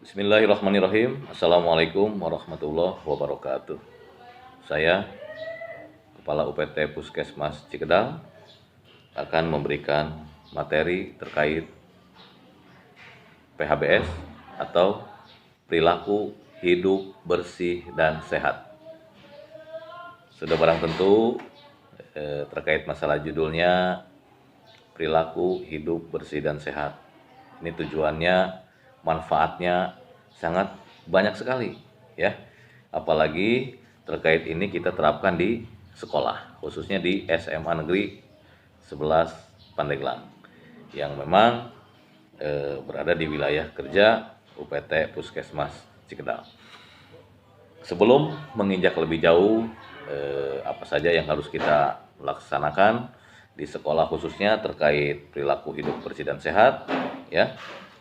Bismillahirrahmanirrahim. Assalamualaikum warahmatullahi wabarakatuh. Saya, Kepala UPT Puskesmas Cikedal, akan memberikan materi terkait PHBS atau perilaku hidup bersih dan sehat. Sudah barang tentu terkait masalah judulnya perilaku hidup bersih dan sehat. Ini tujuannya, manfaatnya sangat banyak sekali ya. Apalagi terkait ini kita terapkan di sekolah, khususnya di SMA Negeri 11 Pandeglang yang memang berada di wilayah kerja UPT Puskesmas Cikedal. Sebelum menginjak lebih jauh apa saja yang harus kita laksanakan di sekolah khususnya terkait perilaku hidup bersih dan sehat ya,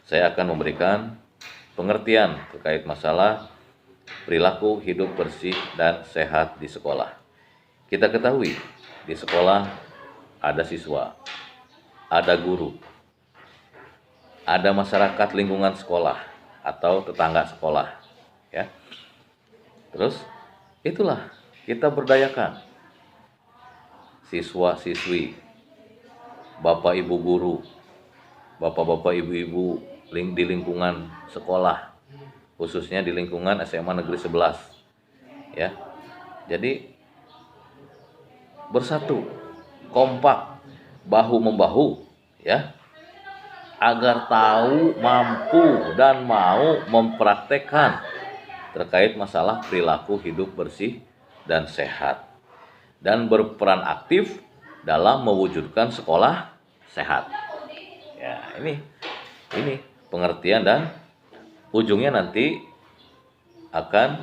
saya akan memberikan pengertian terkait masalah perilaku hidup bersih dan sehat di sekolah. Kita ketahui di sekolah ada siswa, ada guru, ada masyarakat lingkungan sekolah atau tetangga sekolah ya. Terus itulah kita berdayakan siswa-siswi, bapak ibu guru, bapak-bapak ibu-ibu di lingkungan sekolah, khususnya di lingkungan SMA Negeri 11 ya. Jadi bersatu, kompak, bahu membahu ya, agar tahu, mampu dan mau mempraktekkan terkait masalah perilaku hidup bersih dan sehat, dan berperan aktif dalam mewujudkan sekolah sehat. Ya, ini pengertian dan ujungnya nanti akan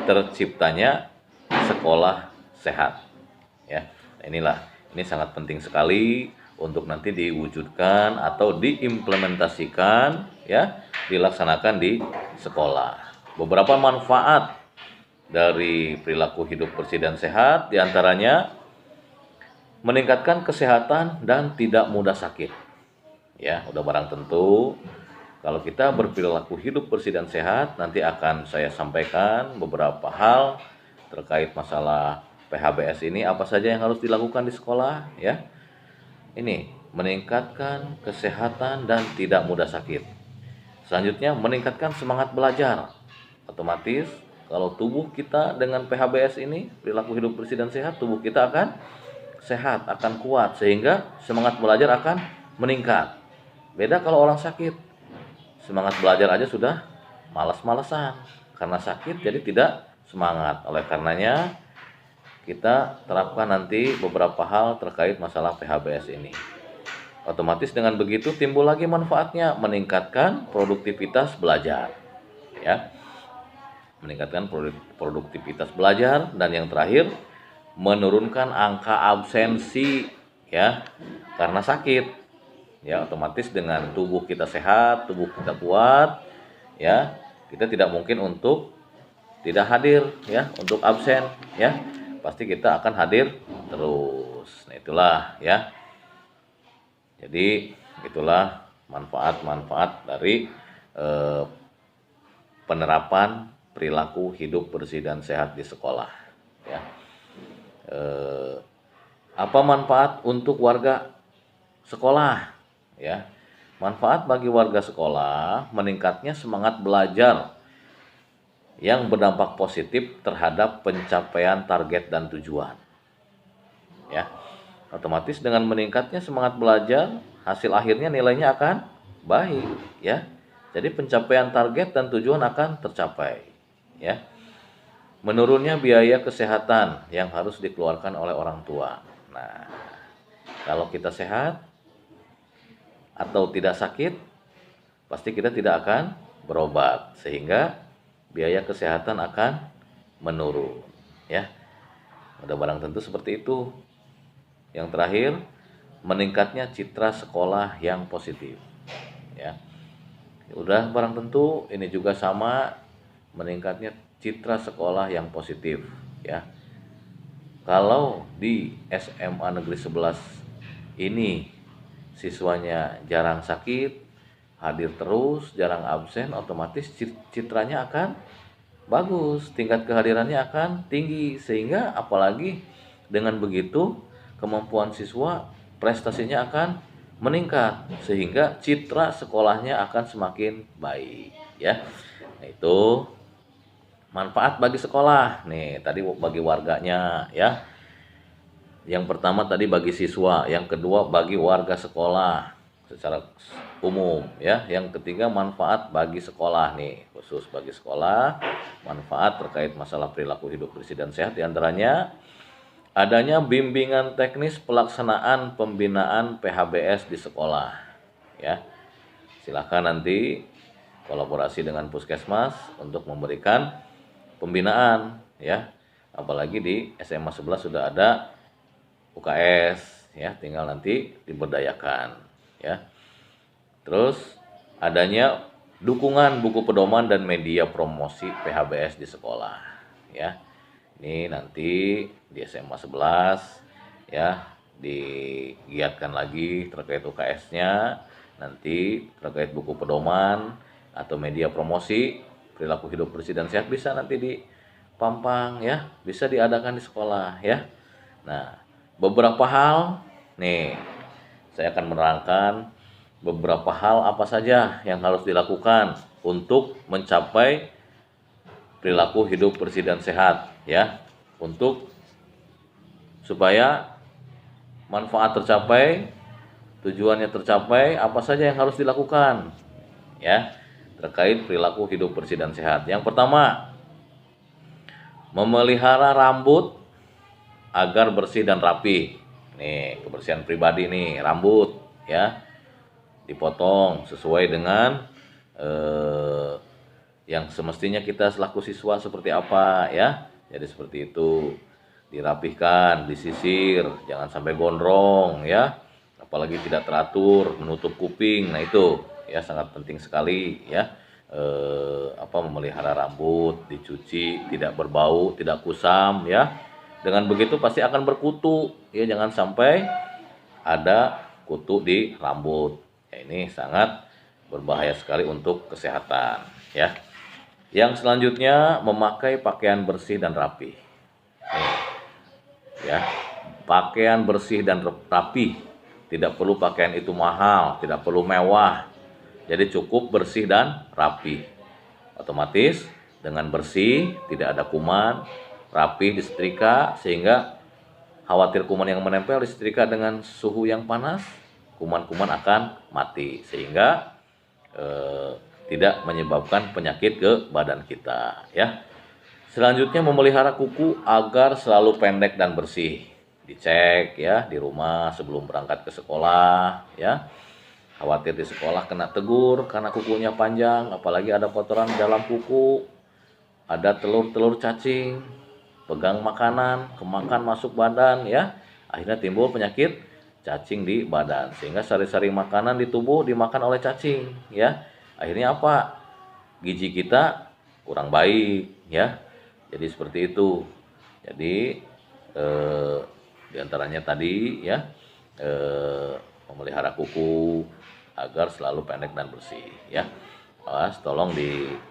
terciptanya sekolah sehat. Ya, ini sangat penting sekali untuk nanti diwujudkan atau diimplementasikan ya, dilaksanakan di sekolah. Beberapa manfaat dari perilaku hidup bersih dan sehat diantaranya meningkatkan kesehatan dan tidak mudah sakit. Ya, udah barang tentu kalau kita berperilaku hidup bersih dan sehat, nanti akan saya sampaikan beberapa hal terkait masalah PHBS ini, apa saja yang harus dilakukan di sekolah ya. Ini meningkatkan kesehatan dan tidak mudah sakit. Selanjutnya meningkatkan semangat belajar. Otomatis kalau tubuh kita dengan PHBS ini, perilaku hidup bersih dan sehat, tubuh kita akan sehat, akan kuat, sehingga semangat belajar akan meningkat. Beda kalau orang sakit, semangat belajar aja sudah malas-malesan karena sakit, jadi tidak semangat. Oleh karenanya kita terapkan nanti beberapa hal terkait masalah PHBS ini. Otomatis dengan begitu timbul lagi manfaatnya, meningkatkan produktivitas belajar ya, meningkatkan produktivitas belajar, dan yang terakhir menurunkan angka absensi ya karena sakit. Ya, otomatis dengan tubuh kita sehat, tubuh kita kuat ya, kita tidak mungkin untuk tidak hadir ya, untuk absen ya, pasti kita akan hadir terus. Nah, itulah ya. Jadi itulah manfaat-manfaat dari penerapan perilaku hidup bersih dan sehat di sekolah ya. Apa manfaat untuk warga sekolah ya? Manfaat bagi warga sekolah, meningkatnya semangat belajar yang berdampak positif terhadap pencapaian target dan tujuan ya. Otomatis dengan meningkatnya semangat belajar, hasil akhirnya nilainya akan baik ya. Jadi pencapaian target dan tujuan akan tercapai ya. Menurunnya biaya kesehatan yang harus dikeluarkan oleh orang tua. Nah, kalau kita sehat atau tidak sakit, pasti kita tidak akan berobat, sehingga biaya kesehatan akan menurun ya. Udah barang tentu seperti itu. Yang terakhir, meningkatnya citra sekolah yang positif ya. Udah barang tentu ini juga sama, meningkatnya citra sekolah yang positif ya. Kalau di SMA Negeri 11 ini siswanya jarang sakit, hadir terus, jarang absen, otomatis citranya akan bagus, tingkat kehadirannya akan tinggi, sehingga apalagi dengan begitu kemampuan siswa prestasinya akan meningkat, sehingga citra sekolahnya akan semakin baik ya. Nah, itu manfaat bagi sekolah nih, tadi bagi warganya ya. Yang pertama tadi bagi siswa, yang kedua bagi warga sekolah secara umum ya. Yang ketiga manfaat bagi sekolah nih, khusus bagi sekolah, manfaat terkait masalah perilaku hidup bersih dan sehat, diantaranya adanya bimbingan teknis pelaksanaan pembinaan PHBS di sekolah ya. Silakan nanti kolaborasi dengan puskesmas untuk memberikan pembinaan ya. Apalagi di SMA 11 sudah ada UKS ya, tinggal nanti diberdayakan ya. Terus adanya dukungan buku pedoman dan media promosi PHBS di sekolah ya. Ini nanti di SMA 11 ya digiatkan lagi terkait UKS-nya, nanti terkait buku pedoman atau media promosi perilaku hidup bersih dan sehat bisa nanti di Pampang ya, bisa diadakan di sekolah ya. Nah, beberapa hal nih saya akan menerangkan beberapa hal apa saja yang harus dilakukan untuk mencapai perilaku hidup bersih dan sehat ya. Untuk supaya manfaat tercapai, tujuannya tercapai, apa saja yang harus dilakukan ya terkait perilaku hidup bersih dan sehat. Yang pertama, memelihara rambut agar bersih dan rapi. Nih, kebersihan pribadi nih, rambut ya. Dipotong sesuai dengan yang semestinya kita selaku siswa seperti apa ya. Jadi seperti itu. Dirapihkan, disisir, jangan sampai gondrong ya. Apalagi tidak teratur, menutup kuping. Nah, itu ya sangat penting sekali ya. Memelihara rambut, dicuci, tidak berbau, tidak kusam ya. Dengan begitu pasti akan berkutu ya, jangan sampai ada kutu di rambut ya, ini sangat berbahaya sekali untuk kesehatan ya. Yang selanjutnya, memakai pakaian bersih dan rapi nih, ya. Pakaian bersih dan rapi, tidak perlu pakaian itu mahal, tidak perlu mewah, jadi cukup bersih dan rapi. Otomatis dengan bersih, tidak ada kuman, rapi disetrika, sehingga khawatir kuman yang menempel disetrika dengan suhu yang panas, kuman-kuman akan mati, sehingga tidak menyebabkan penyakit ke badan kita ya. Selanjutnya, memelihara kuku agar selalu pendek dan bersih. Dicek ya di rumah sebelum berangkat ke sekolah ya. Khawatir di sekolah kena tegur karena kukunya panjang, apalagi ada kotoran dalam kuku, ada telur-telur cacing, pegang makanan, kemakan masuk badan ya. Akhirnya timbul penyakit cacing di badan, sehingga sari-sari makanan di tubuh dimakan oleh cacing ya. Akhirnya apa? Gizi kita kurang baik ya. Jadi seperti itu. Jadi diantaranya tadi ya, memelihara kuku agar selalu pendek dan bersih ya. Awas, tolong diikuti,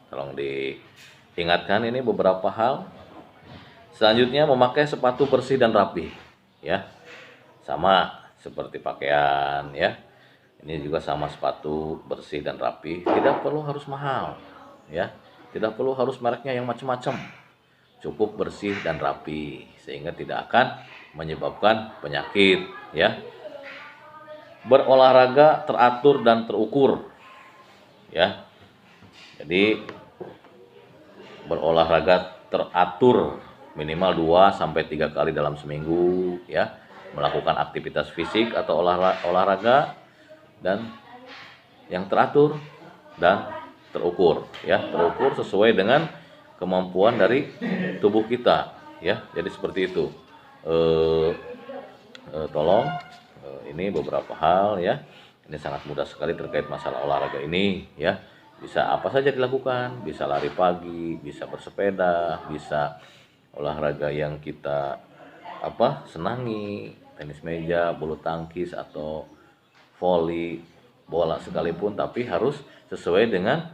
tolong diingatkan ini beberapa hal. Selanjutnya, memakai sepatu bersih dan rapi ya. Sama seperti pakaian ya. Ini juga sama, sepatu bersih dan rapi, tidak perlu harus mahal ya. Tidak perlu harus mereknya yang macam-macam. Cukup bersih dan rapi sehingga tidak akan menyebabkan penyakit ya. Berolahraga teratur dan terukur ya. Jadi berolahraga teratur minimal 2 sampai 3 kali dalam seminggu ya. Melakukan aktivitas fisik atau olahraga dan yang teratur dan terukur ya. Terukur sesuai dengan kemampuan dari tubuh kita ya. Jadi seperti itu. Tolong ini beberapa hal ya. Ini sangat mudah sekali terkait masalah olahraga ini ya. Bisa apa saja dilakukan, bisa lari pagi, bisa bersepeda, bisa olahraga yang kita senangi, tenis meja, bulu tangkis, atau voli bola sekalipun, tapi harus sesuai dengan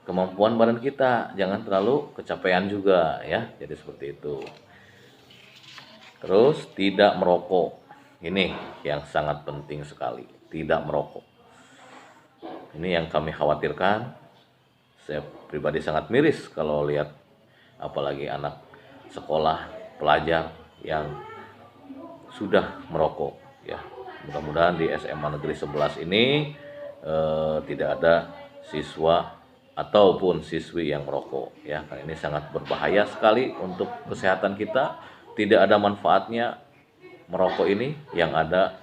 kemampuan badan kita, jangan terlalu kecapean juga ya. Jadi seperti itu. Terus tidak merokok, ini yang sangat penting sekali, tidak merokok. Ini yang kami khawatirkan. Saya pribadi sangat miris kalau lihat apalagi anak sekolah, pelajar yang sudah merokok ya. Mudah-mudahan di SMA Negeri 11 ini tidak ada siswa ataupun siswi yang merokok ya, karena ini sangat berbahaya sekali untuk kesehatan kita. Tidak ada manfaatnya merokok ini, yang ada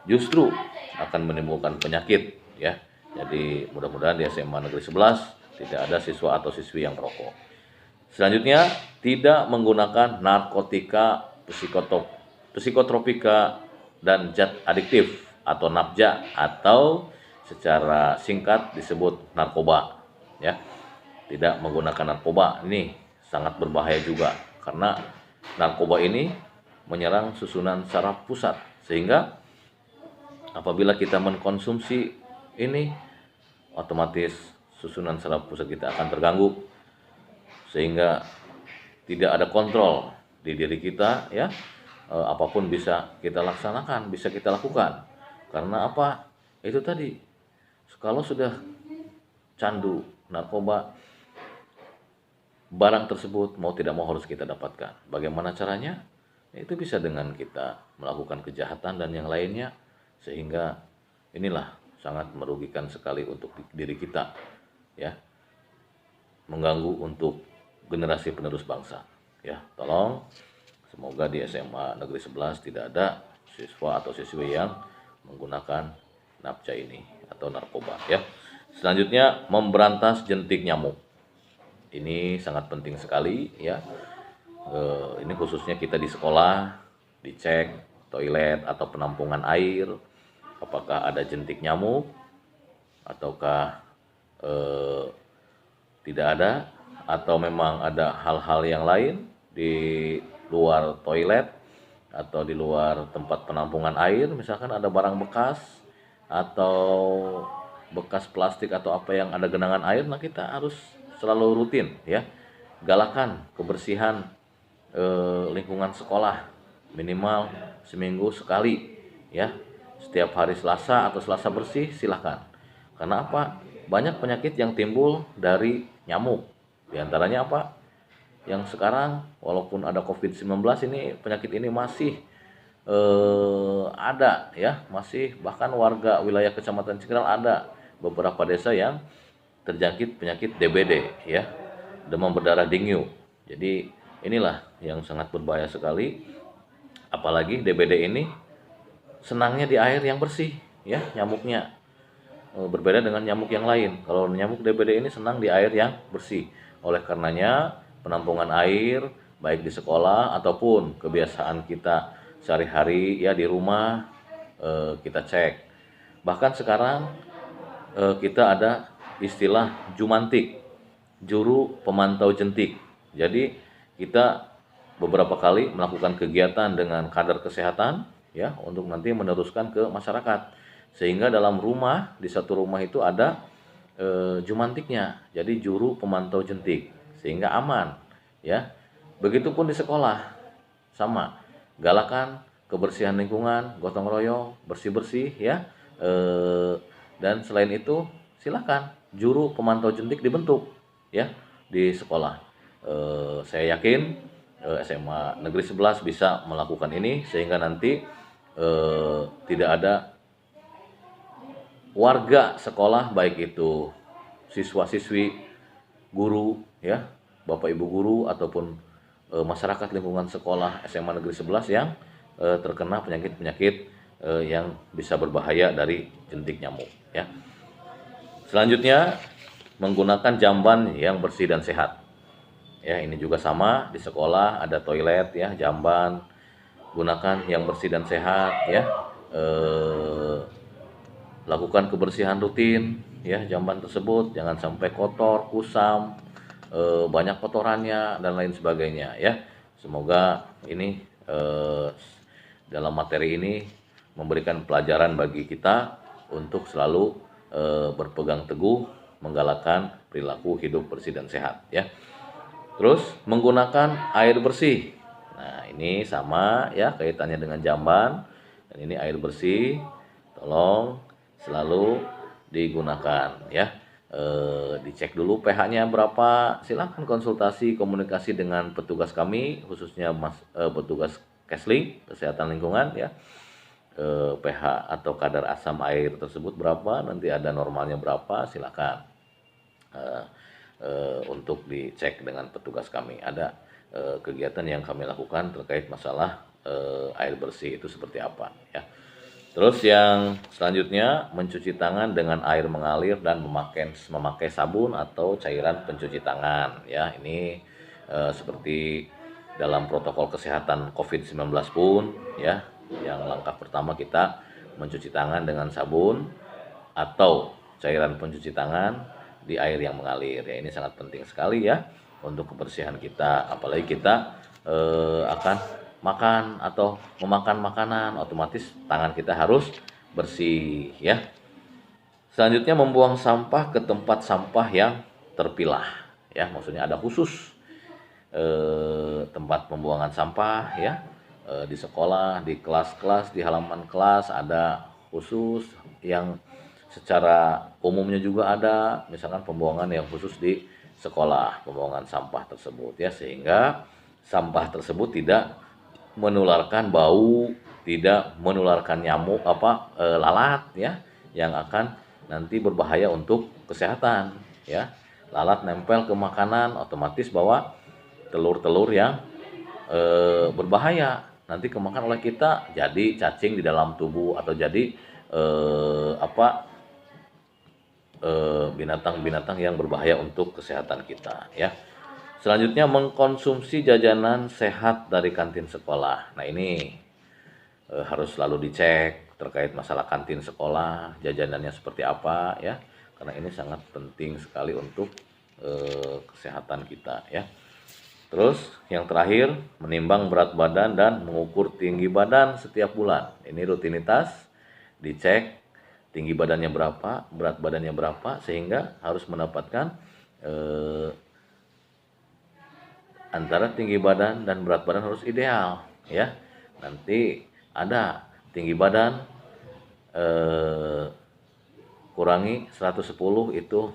justru akan menimbulkan penyakit ya. Jadi mudah-mudahan di SMA Negeri 11 tidak ada siswa atau siswi yang merokok. Selanjutnya, tidak menggunakan narkotika, psikotropika, dan zat adiktif atau nafza, atau secara singkat disebut narkoba ya. Tidak menggunakan narkoba ini sangat berbahaya juga, karena narkoba ini menyerang susunan saraf pusat, sehingga apabila kita mengkonsumsi ini otomatis susunan saraf pusat kita akan terganggu, sehingga tidak ada kontrol di diri kita ya. Apapun bisa kita laksanakan, bisa kita lakukan. Karena apa? Itu tadi, kalau sudah candu narkoba, barang tersebut mau tidak mau harus kita dapatkan. Bagaimana caranya? Itu bisa dengan kita melakukan kejahatan dan yang lainnya, sehingga inilah sangat merugikan sekali untuk diri kita ya, mengganggu untuk generasi penerus bangsa ya. Tolong, semoga di SMA Negeri 11 tidak ada siswa atau siswi yang menggunakan nafza ini atau narkoba ya. Selanjutnya, memberantas jentik nyamuk. Ini sangat penting sekali ya. Ini khususnya kita di sekolah, dicek toilet atau penampungan air, apakah ada jentik nyamuk ataukah tidak ada, atau memang ada hal-hal yang lain di luar toilet atau di luar tempat penampungan air. Misalkan ada barang bekas atau bekas plastik atau apa yang ada genangan air, nah kita harus selalu rutin ya, galakan kebersihan lingkungan sekolah minimal seminggu sekali ya. Setiap hari Selasa atau Selasa bersih silahkan. Karena apa? Banyak penyakit yang timbul dari nyamuk. Di antaranya apa? Yang sekarang walaupun ada COVID-19 ini, penyakit ini masih ada ya, masih, bahkan warga wilayah Kecamatan Cikral ada beberapa desa yang terjangkit penyakit DBD ya, demam berdarah dengue. Jadi inilah yang sangat berbahaya sekali. Apalagi DBD ini senangnya di air yang bersih ya, nyamuknya berbeda dengan nyamuk yang lain. Kalau nyamuk DBD ini senang di air yang bersih. Oleh karenanya penampungan air baik di sekolah ataupun kebiasaan kita sehari-hari ya di rumah kita cek. Bahkan sekarang kita ada istilah jumantik, juru pemantau jentik. Jadi kita beberapa kali melakukan kegiatan dengan kadar kesehatan ya, untuk nanti meneruskan ke masyarakat, sehingga dalam rumah, di satu rumah itu ada jumantiknya, jadi juru pemantau jentik, sehingga aman ya. Begitupun di sekolah sama, galakan kebersihan lingkungan, gotong royong, bersih-bersih ya. Dan selain itu silakan juru pemantau jentik dibentuk ya di sekolah. Saya yakin SMA Negeri 11 bisa melakukan ini, sehingga nanti tidak ada warga sekolah, baik itu siswa-siswi, guru ya, Bapak Ibu guru ataupun masyarakat lingkungan sekolah SMA Negeri 11 yang terkena penyakit-penyakit yang bisa berbahaya dari jentik nyamuk ya. Selanjutnya, menggunakan jamban yang bersih dan sehat. Ya, ini juga sama, di sekolah ada toilet ya, jamban, gunakan yang bersih dan sehat ya. Lakukan kebersihan rutin ya jamban tersebut, jangan sampai kotor, kusam, banyak kotorannya dan lain sebagainya ya. Semoga ini eh, dalam materi ini memberikan pelajaran bagi kita untuk selalu berpegang teguh menggalakkan perilaku hidup bersih dan sehat ya. Terus menggunakan air bersih. Nah, ini sama ya kaitannya dengan jamban, dan ini air bersih. Tolong selalu digunakan ya. Dicek dulu pH-nya berapa. Silakan konsultasi komunikasi dengan petugas kami, khususnya petugas Kesling Kesehatan Lingkungan ya. pH atau kadar asam air tersebut berapa, nanti ada normalnya berapa, silakan untuk dicek dengan petugas kami. Ada kegiatan yang kami lakukan terkait masalah air bersih itu seperti apa ya. Terus yang selanjutnya mencuci tangan dengan air mengalir dan memakai sabun atau cairan pencuci tangan ya. Ini seperti dalam protokol kesehatan COVID-19 pun ya, yang langkah pertama kita mencuci tangan dengan sabun atau cairan pencuci tangan di air yang mengalir ya. Ini sangat penting sekali ya untuk kebersihan kita, apalagi kita akan makan atau memakan makanan, otomatis tangan kita harus bersih ya. Selanjutnya membuang sampah ke tempat sampah yang terpilah ya, maksudnya ada khusus tempat pembuangan sampah ya, di sekolah, di kelas-kelas, di halaman kelas ada khusus, yang secara umumnya juga ada, misalkan pembuangan yang khusus di sekolah, pembuangan sampah tersebut ya, sehingga sampah tersebut tidak menularkan bau, tidak menularkan nyamuk lalat ya, yang akan nanti berbahaya untuk kesehatan ya. Lalat nempel ke makanan, otomatis bawa telur-telur yang berbahaya, nanti kemakan oleh kita, jadi cacing di dalam tubuh atau jadi binatang-binatang yang berbahaya untuk kesehatan kita ya. Selanjutnya mengkonsumsi jajanan sehat dari kantin sekolah. Nah, ini harus selalu dicek terkait masalah kantin sekolah, jajanannya seperti apa ya, karena ini sangat penting sekali untuk kesehatan kita ya. Terus yang terakhir, menimbang berat badan dan mengukur tinggi badan setiap bulan. Ini rutinitas, dicek tinggi badannya berapa, berat badannya berapa, sehingga harus mendapatkan antara tinggi badan dan berat badan harus ideal ya. Nanti ada tinggi badan kurangi 110 itu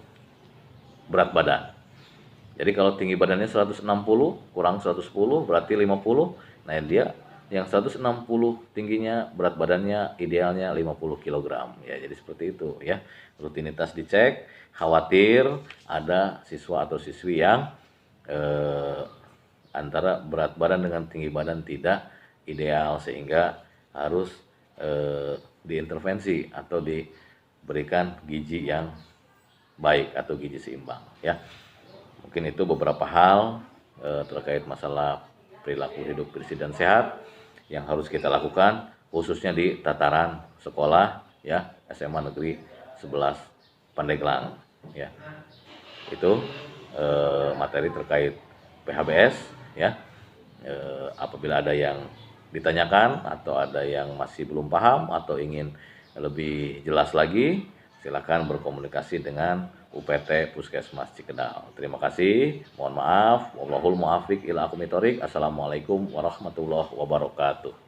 berat badan. Jadi kalau tinggi badannya 160 kurang 110 berarti 50. Nah, dia yang 160 tingginya, berat badannya idealnya 50 kg ya. Jadi seperti itu ya. Rutinitas dicek, khawatir ada siswa atau siswi yang antara berat badan dengan tinggi badan tidak ideal, sehingga harus diintervensi atau diberikan gizi yang baik atau gizi seimbang ya. Mungkin itu beberapa hal terkait masalah perilaku hidup bersih dan sehat yang harus kita lakukan, khususnya di tataran sekolah ya, SMA Negeri 11 Pandeglang ya. Itu materi terkait PHBS ya. Apabila ada yang ditanyakan atau ada yang masih belum paham atau ingin lebih jelas lagi, silakan berkomunikasi dengan UPT Puskesmas Cikedal. Terima kasih. Mohon maaf. Wallahul muwaffiq ila aqwamit thoriq. Assalamualaikum warahmatullahi wabarakatuh.